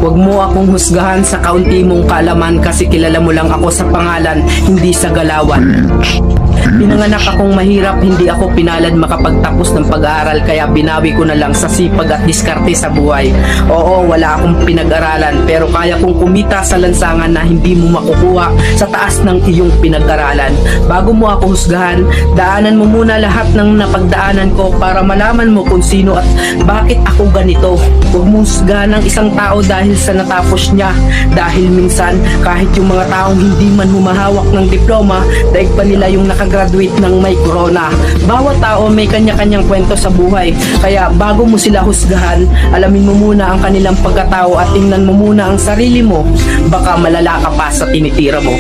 Huwag mo akong husgahan sa kaunti mong kaalaman kasi kilala mo lang ako sa pangalan, hindi sa galawan. Pinanganak akong mahirap, hindi ako pinalad makapagtapos ng pag-aaral kaya binawi ko na lang sa sipag at diskarte sa buhay. Oo, wala akong pinag-aralan pero kaya kong kumita sa lansangan na hindi mo makukuha sa taas ng iyong pinag-aralan. Bago mo ako husgahan, daanan mo muna lahat ng napagdaanan ko para malaman mo kung sino at bakit ako ganito. Huwag mo husgahan ng isang tao dahil sa natapos niya, dahil minsan kahit yung mga taong hindi man humahawak ng diploma, daig pa nila yung nakagraduate ng may corona. Bawat tao may kanya-kanyang kwento sa buhay, kaya bago mo sila husgahan, alamin mo muna ang kanilang pagkatao at tingnan mo muna ang sarili mo. Baka malala ka pa sa tinitira mo.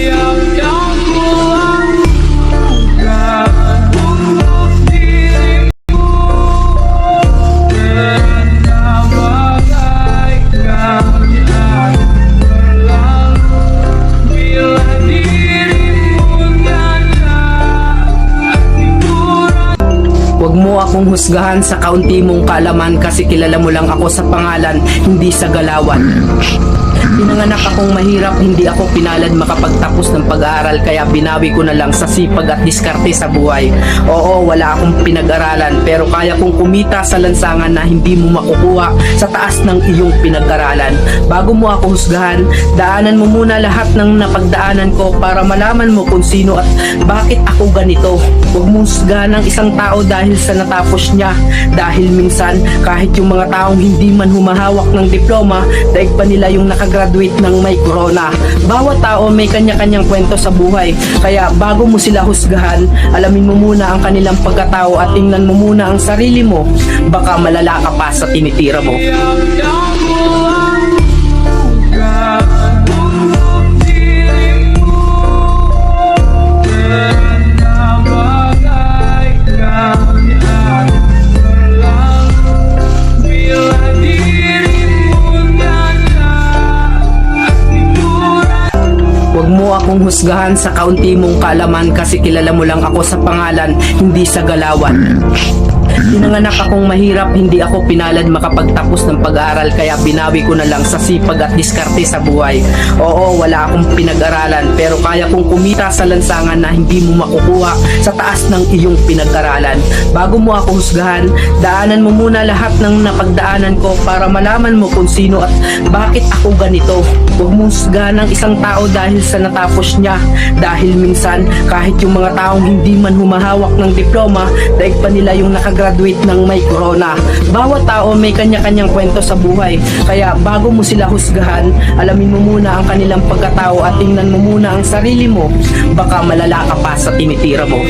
Huwag mo akong husgahan sa kaunti mong kaalaman kasi kilala mo lang ako sa pangalan, hindi sa galawan. Pinanganak akong mahirap, hindi ako pinalad makapagtapos ng pag-aaral kaya binawi ko na lang sa sipag at diskarte sa buhay. Oo, wala akong pinag-aralan pero kaya kong kumita sa lansangan na hindi mo makukuha sa taas ng iyong pinag-aralan. Bago mo ako husgahan, daanan mo muna lahat ng napagdaanan ko para malaman mo kung sino at bakit ako ganito. Huwag mo husgahan ng isang tao dahil sa natapos niya, dahil minsan kahit yung mga taong hindi man humahawak ng diploma, daig pa nila yung nakagraduate ng may corona. Bawat tao may kanya-kanyang kwento sa buhay, kaya bago mo sila husgahan, alamin mo muna ang kanilang pagkatao at tingnan mo muna ang sarili mo. Baka malala ka pa sa tinitira mo. Huwag mo akong husgahan sa kaunti mong kaalaman kasi kilala mo lang ako sa pangalan, hindi sa galawan. Pinanganak akong mahirap, hindi ako pinalad makapagtapos ng pag-aaral kaya binawi ko na lang sa sipag at diskarte sa buhay. Oo, wala akong pinag-aralan pero kaya kong kumita sa lansangan na hindi mo makukuha sa taas ng iyong pinag-aralan. Bago mo ako husgahan, daanan mo muna lahat ng napagdaanan ko para malaman mo kung sino at bakit ako ganito. Huwag mo husgahan ng isang tao dahil sa natapos niya, dahil minsan kahit yung mga taong hindi man humahawak ng diploma, daig pa nila yung nakagraduate ng may corona. Bawat tao may kanya-kanyang kwento sa buhay, kaya bago mo sila husgahan, alamin mo muna ang kanilang pagkatao at tingnan mo muna ang sarili mo. Baka malala ka pa sa tinitira mo.